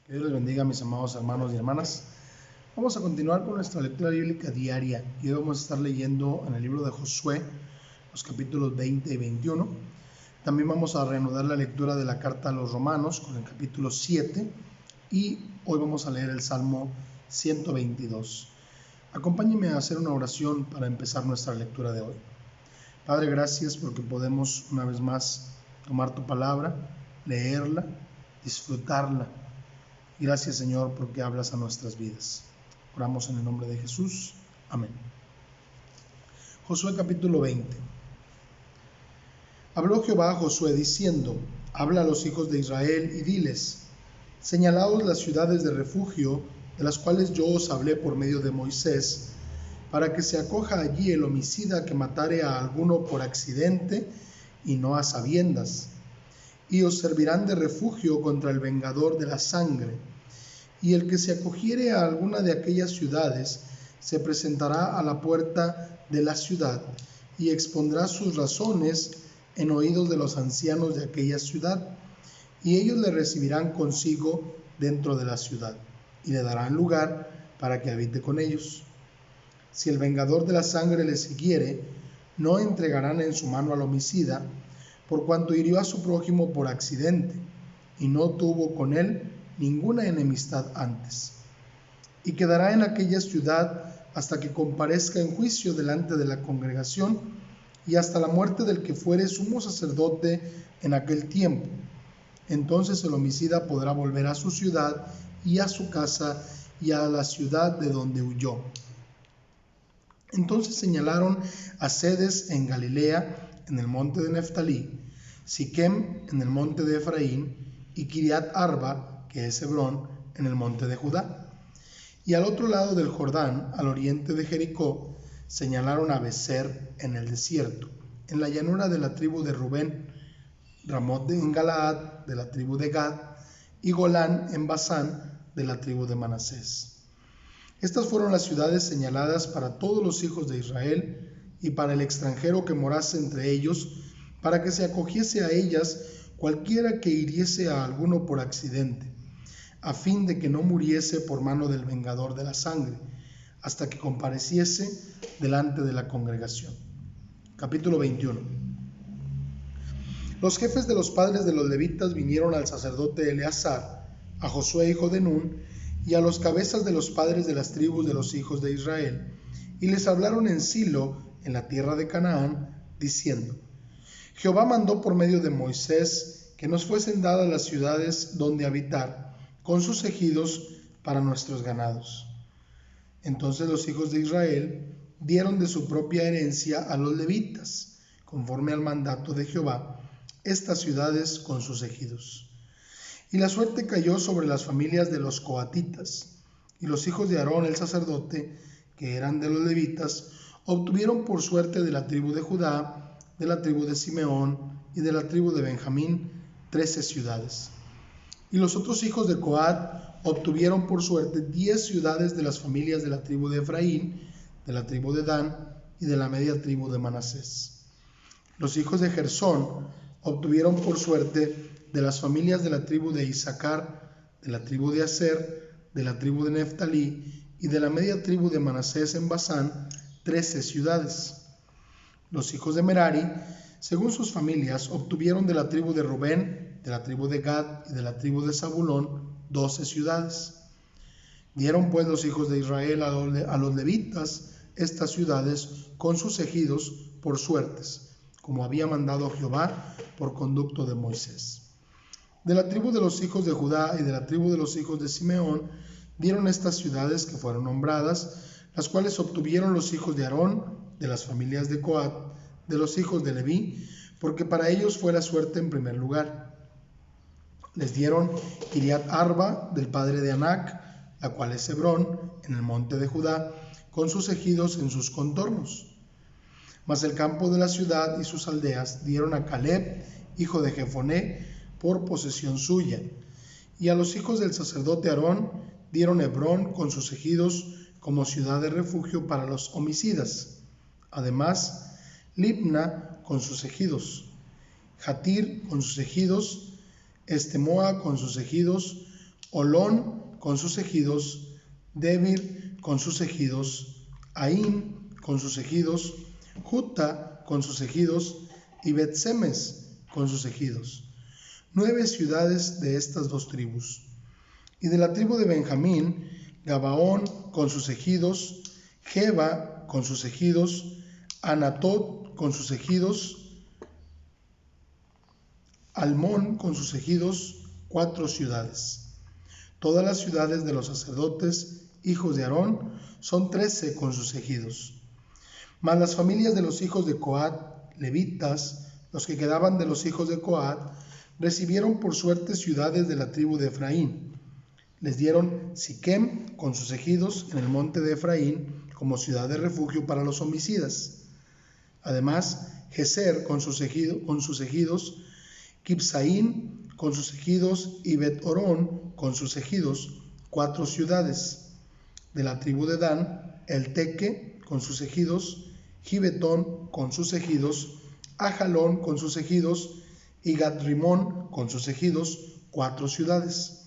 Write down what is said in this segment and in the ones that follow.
Que Dios les bendiga, mis amados hermanos y hermanas. Vamos a continuar con nuestra lectura bíblica diaria y hoy vamos a estar leyendo en el libro de Josué los capítulos 20 y 21. También vamos a reanudar la lectura de la carta a los Romanos con el capítulo 7 y hoy vamos a leer el Salmo 122. Acompáñenme a hacer una oración para empezar nuestra lectura de hoy. Padre, gracias porque podemos una vez más tomar tu palabra, leerla, disfrutarla. Gracias, Señor, porque hablas a nuestras vidas. Oramos en el nombre de Jesús. Amén. Josué capítulo 20. Habló Jehová a Josué diciendo: habla a los hijos de Israel y diles: señalaos las ciudades de refugio, de las cuales yo os hablé por medio de Moisés, para que se acoja allí el homicida que matare a alguno por accidente y no a sabiendas. Y os servirán de refugio contra el vengador de la sangre. Y el que se acogiere a alguna de aquellas ciudades se presentará a la puerta de la ciudad y expondrá sus razones en oídos de los ancianos de aquella ciudad, y ellos le recibirán consigo dentro de la ciudad y le darán lugar para que habite con ellos. Si el vengador de la sangre le siguiere, no entregarán en su mano al homicida, por cuanto hirió a su prójimo por accidente, y no tuvo con él ninguna enemistad antes. Y quedará en aquella ciudad hasta que comparezca en juicio delante de la congregación, y hasta la muerte del que fuere sumo sacerdote en aquel tiempo. Entonces el homicida podrá volver a su ciudad y a su casa y a la ciudad de donde huyó. Entonces señalaron a sedes en Galilea, en el monte de Neftalí, Siquem en el monte de Efraín, y Kiriat Arba, que es Hebrón, en el monte de Judá. Y al otro lado del Jordán, al oriente de Jericó, señalaron a Becer en el desierto, en la llanura de la tribu de Rubén, Ramot en Galaad de la tribu de Gad, y Golán en Basán de la tribu de Manasés. Estas fueron las ciudades señaladas para todos los hijos de Israel y para el extranjero que morase entre ellos, para que se acogiese a ellas cualquiera que hiriese a alguno por accidente, a fin de que no muriese por mano del vengador de la sangre, hasta que compareciese delante de la congregación. Capítulo 21. Los jefes de los padres de los levitas vinieron al sacerdote Eleazar, a Josué hijo de Nun, y a los cabezas de los padres de las tribus de los hijos de Israel, y les hablaron en Silo, en la tierra de Canaán, diciendo: Jehová mandó por medio de Moisés que nos fuesen dadas las ciudades donde habitar, con sus ejidos para nuestros ganados. Entonces los hijos de Israel dieron de su propia herencia a los levitas, conforme al mandato de Jehová, estas ciudades con sus ejidos. Y la suerte cayó sobre las familias de los coatitas, y los hijos de Aarón el sacerdote, que eran de los levitas, obtuvieron por suerte de la tribu de Judá, de la tribu de Simeón y de la tribu de Benjamín 13 ciudades. Y los otros hijos de Coat obtuvieron por suerte 10 ciudades de las familias de la tribu de Efraín, de la tribu de Dan y de la media tribu de Manasés. Los hijos de Gersón obtuvieron por suerte de las familias de la tribu de Isaacar, de la tribu de Aser, de la tribu de Neftalí y de la media tribu de Manasés en Basán 13 ciudades. Los hijos de Merari, según sus familias, obtuvieron de la tribu de Rubén, de la tribu de Gad y de la tribu de Zabulón 12 ciudades. Dieron pues los hijos de Israel a los levitas estas ciudades con sus ejidos por suertes, como había mandado Jehová por conducto de Moisés. De la tribu de los hijos de Judá y de la tribu de los hijos de Simeón dieron estas ciudades que fueron nombradas, las cuales obtuvieron los hijos de Aarón, de las familias de Coat, de los hijos de Leví, porque para ellos fue la suerte en primer lugar. Les dieron Kiriat Arba del padre de Anac, la cual es Hebrón, en el monte de Judá, con sus ejidos en sus contornos. Mas el campo de la ciudad y sus aldeas dieron a Caleb, hijo de Jefoné, por posesión suya, y a los hijos del sacerdote Aarón dieron Hebrón con sus ejidos como ciudad de refugio para los homicidas. Además, Libna con sus ejidos, Jatir con sus ejidos, Estemoa con sus ejidos, Olón con sus ejidos, Debir con sus ejidos, Aín con sus ejidos, Juta con sus ejidos y Bet-Semes con sus ejidos. 9 ciudades de estas 2 tribus. Y de la tribu de Benjamín, Gabaón con sus ejidos, Geba con sus ejidos, Anatot con sus ejidos, Almón con sus ejidos, 4 ciudades. Todas las ciudades de los sacerdotes, hijos de Aarón, son 13 con sus ejidos. Mas las familias de los hijos de Coat, levitas, los que quedaban de los hijos de Coat, recibieron por suerte ciudades de la tribu de Efraín. Les dieron Siquem con sus ejidos en el monte de Efraín como ciudad de refugio para los homicidas. Además, Geser con sus ejidos, Kibsaín con sus ejidos y Bet-Orón con sus ejidos, 4 ciudades. De la tribu de Dan, El Teque con sus ejidos, Gibetón con sus ejidos, Ajalón con sus ejidos y Gat-Rimón con sus ejidos, 4 ciudades.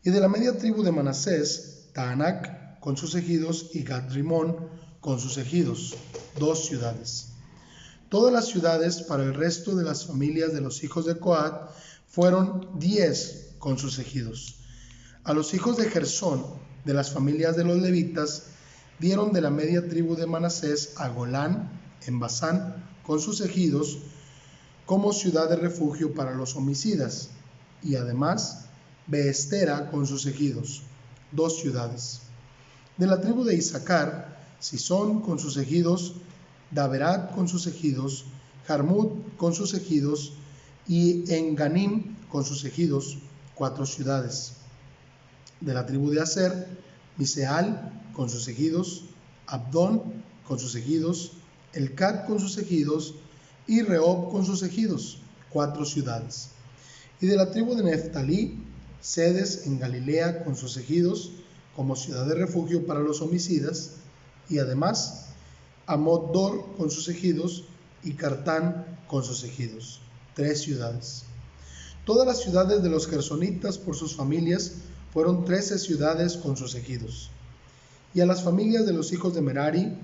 Y de la media tribu de Manasés, Taanac con sus ejidos y Gat-Rimón con sus ejidos, 2 ciudades. Todas las ciudades para el resto de las familias de los hijos de Coat fueron 10 con sus ejidos. A los hijos de Gersón, de las familias de los levitas, dieron de la media tribu de Manasés a Golán, en Basán, con sus ejidos, como ciudad de refugio para los homicidas, y además Beestera con sus ejidos, 2 ciudades. De la tribu de Isaacar, Sisón con sus ejidos, Daberat con sus ejidos, Jarmut con sus ejidos, y Enganim con sus ejidos, 4 ciudades. De la tribu de Aser, Miseal con sus ejidos, Abdón con sus ejidos, Elcat con sus ejidos, y Rehob con sus ejidos, 4 ciudades. Y de la tribu de Neftalí, Sedes en Galilea con sus ejidos, como ciudad de refugio para los homicidas, y además Amot-Dor con sus ejidos, y Cartán con sus ejidos, 3 ciudades. Todas las ciudades de los gersonitas por sus familias fueron 13 ciudades con sus ejidos. Y a las familias de los hijos de Merari,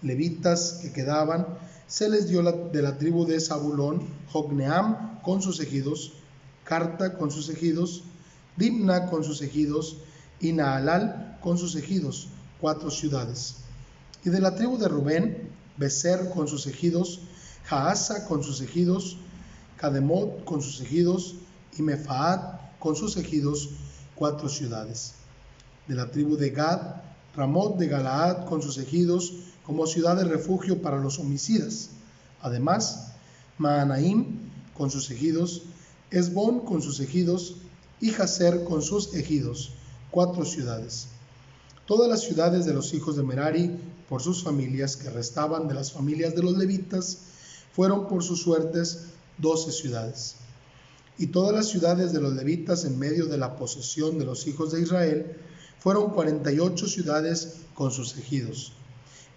levitas que quedaban, se les dio de la tribu de Zabulón, Jocneam con sus ejidos, Carta con sus ejidos, Dimna con sus ejidos, y Naalal con sus ejidos, 4 ciudades. Y de la tribu de Rubén, Beser con sus ejidos, Jaasa con sus ejidos, Cademot con sus ejidos, y Mefaat con sus ejidos, 4 ciudades. De la tribu de Gad, Ramot de Galaad con sus ejidos, como ciudad de refugio para los homicidas. Además, Maanaim con sus ejidos, Esbón con sus ejidos, y Jazer con sus ejidos, 4 ciudades. Todas las ciudades de los hijos de Merari, por sus familias que restaban de las familias de los levitas, fueron por sus suertes 12 ciudades. Y todas las ciudades de los levitas en medio de la posesión de los hijos de Israel fueron 48 ciudades con sus ejidos.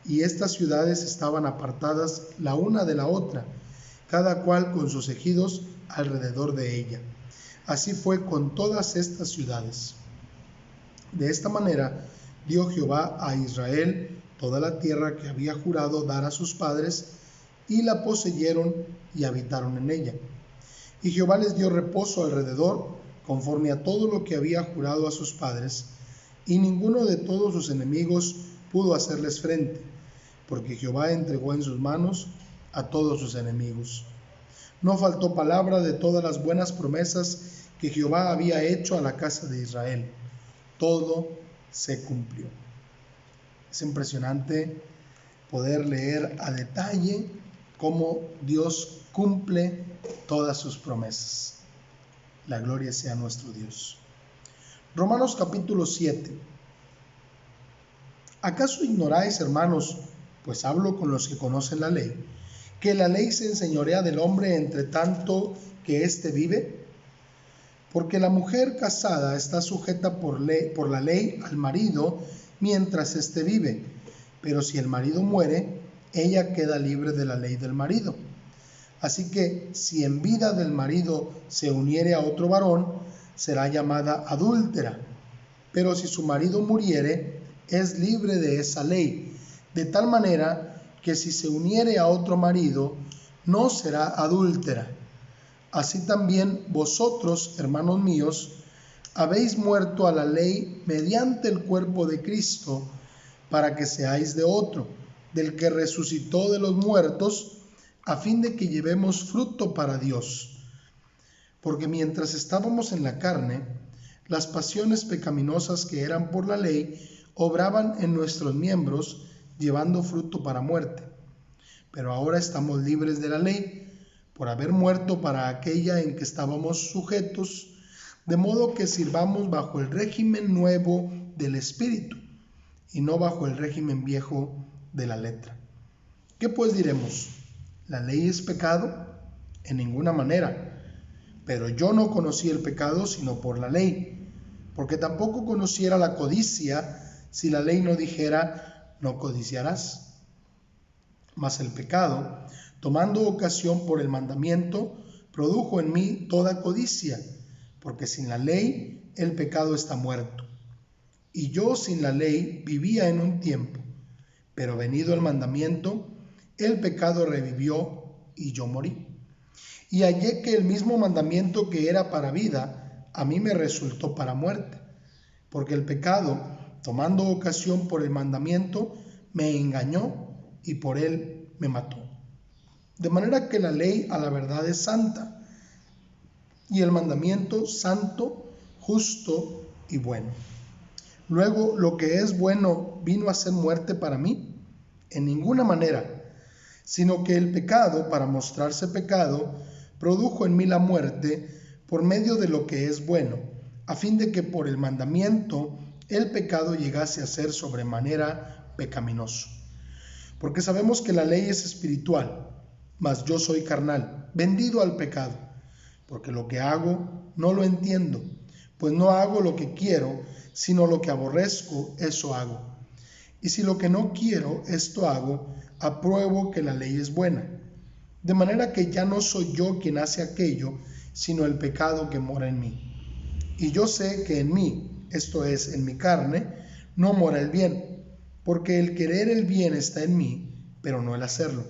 Y estas ciudades estaban apartadas la una de la otra, cada cual con sus ejidos alrededor de ella. Así fue con todas estas ciudades. De esta manera dio Jehová a Israel toda la tierra que había jurado dar a sus padres, y la poseyeron y habitaron en ella. Y Jehová les dio reposo alrededor, conforme a todo lo que había jurado a sus padres, y ninguno de todos sus enemigos pudo hacerles frente, porque Jehová entregó en sus manos a todos sus enemigos. No faltó palabra de todas las buenas promesas que Jehová había hecho a la casa de Israel. Todo se cumplió. Es impresionante poder leer a detalle cómo Dios cumple todas sus promesas. La gloria sea a nuestro Dios. Romanos capítulo 7. ¿Acaso ignoráis, hermanos, pues hablo con los que conocen la ley, que la ley se enseñorea del hombre entre tanto que éste vive? Porque la mujer casada está sujeta por la ley al marido mientras éste vive, pero si el marido muere, ella queda libre de la ley del marido. Así que si en vida del marido se uniere a otro varón, será llamada adúltera. Pero si su marido muriere, es libre de esa ley, de tal manera que si se uniere a otro marido, no será adúltera. Así también vosotros, hermanos míos, habéis muerto a la ley mediante el cuerpo de Cristo, para que seáis de otro, del que resucitó de los muertos, a fin de que llevemos fruto para Dios. Porque mientras estábamos en la carne, las pasiones pecaminosas que eran por la ley obraban en nuestros miembros, llevando fruto para muerte. Pero ahora estamos libres de la ley, por haber muerto para aquella en que estábamos sujetos, de modo que sirvamos bajo el régimen nuevo del Espíritu, y no bajo el régimen viejo de la letra. ¿Qué pues diremos? ¿La ley es pecado? En ninguna manera. Pero yo no conocí el pecado sino por la ley, porque tampoco conociera la codicia si la ley no dijera, no codiciarás. Mas el pecado, tomando ocasión por el mandamiento, produjo en mí toda codicia, porque sin la ley el pecado está muerto. Y yo sin la ley vivía en un tiempo, pero venido el mandamiento, el pecado revivió y yo morí. Y hallé que el mismo mandamiento que era para vida, a mí me resultó para muerte, porque el pecado, tomando ocasión por el mandamiento, me engañó y por él me mató. De manera que la ley a la verdad es santa, y el mandamiento santo, justo y bueno. Luego, ¿lo que es bueno vino a ser muerte para mí? En ninguna manera, sino que el pecado, para mostrarse pecado, produjo en mí la muerte por medio de lo que es bueno, a fin de que por el mandamiento el pecado llegase a ser sobremanera pecaminoso. Porque sabemos que la ley es espiritual, mas yo soy carnal, vendido al pecado, porque lo que hago no lo entiendo, pues no hago lo que quiero, sino lo que aborrezco, eso hago. Y si lo que no quiero, esto hago, apruebo que la ley es buena. De manera que ya no soy yo quien hace aquello, sino el pecado que mora en mí. Y yo sé que en mí, esto es, en mi carne, no mora el bien, porque el querer el bien está en mí, pero no el hacerlo.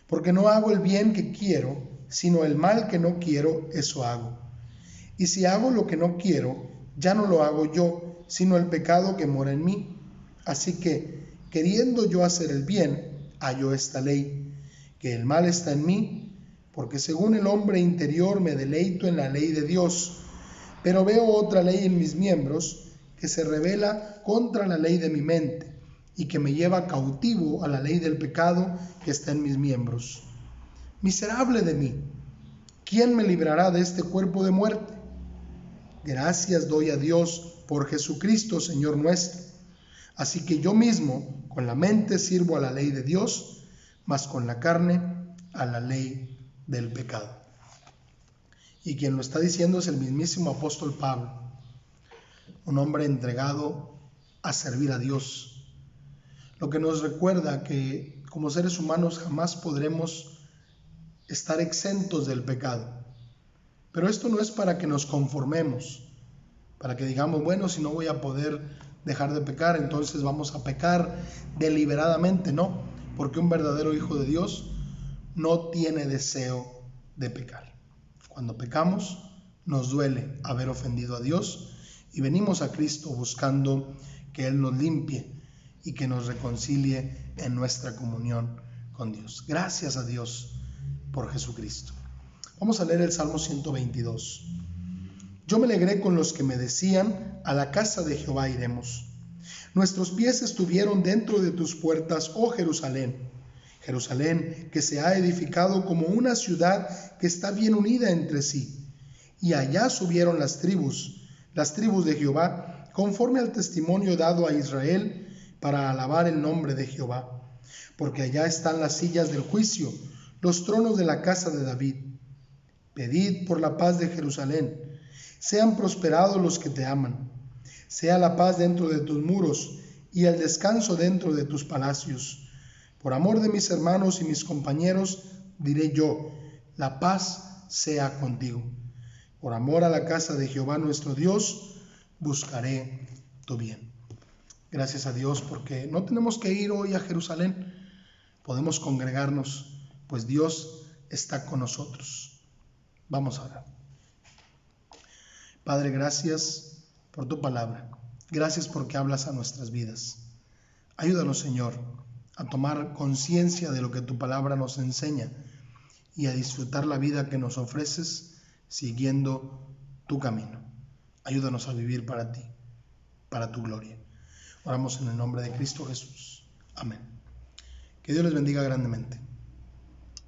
Porque no hago el bien que quiero, sino el mal que no quiero, eso hago. Y si hago lo que no quiero, ya no lo hago yo, sino el pecado que mora en mí. Así que, queriendo yo hacer el bien, hallo esta ley, que el mal está en mí, porque según el hombre interior me deleito en la ley de Dios, pero veo otra ley en mis miembros, que se rebela contra la ley de mi mente, y que me lleva cautivo a la ley del pecado que está en mis miembros. Miserable de mí, ¿quién me librará de este cuerpo de muerte? Gracias doy a Dios por Jesucristo, Señor nuestro. Así que yo mismo, con la mente sirvo a la ley de Dios, mas con la carne a la ley del pecado. Y quien lo está diciendo es el mismísimo apóstol Pablo, un hombre entregado a servir a Dios, lo que nos recuerda que como seres humanos jamás podremos estar exentos del pecado. Pero esto no es para que nos conformemos, para que digamos, bueno, si no voy a poder dejar de pecar, entonces vamos a pecar deliberadamente. No, porque un verdadero hijo de Dios no tiene deseo de pecar. Cuando pecamos, nos duele haber ofendido a Dios y venimos a Cristo buscando que Él nos limpie y que nos reconcilie en nuestra comunión con Dios. Gracias a Dios por Jesucristo. Vamos a leer el Salmo 122. Yo me alegré con los que me decían, a la casa de Jehová iremos. Nuestros pies estuvieron dentro de tus puertas, oh Jerusalén. Jerusalén, que se ha edificado como una ciudad que está bien unida entre sí. Y allá subieron las tribus de Jehová, conforme al testimonio dado a Israel, para alabar el nombre de Jehová. Porque allá están las sillas del juicio, los tronos de la casa de David. Pedid por la paz de Jerusalén. Sean prosperados los que te aman. Sea la paz dentro de tus muros y el descanso dentro de tus palacios. Por amor de mis hermanos y mis compañeros, diré yo, la paz sea contigo. Por amor a la casa de Jehová nuestro Dios, buscaré tu bien. Gracias a Dios porque no tenemos que ir hoy a Jerusalén. Podemos congregarnos, pues Dios está con nosotros. Vamos a orar. Padre, gracias por tu palabra. Gracias porque hablas a nuestras vidas. Ayúdanos, Señor, a tomar conciencia de lo que tu palabra nos enseña y a disfrutar la vida que nos ofreces siguiendo tu camino. Ayúdanos a vivir para ti, para tu gloria. Oramos en el nombre de Cristo Jesús. Amén. Que Dios les bendiga grandemente.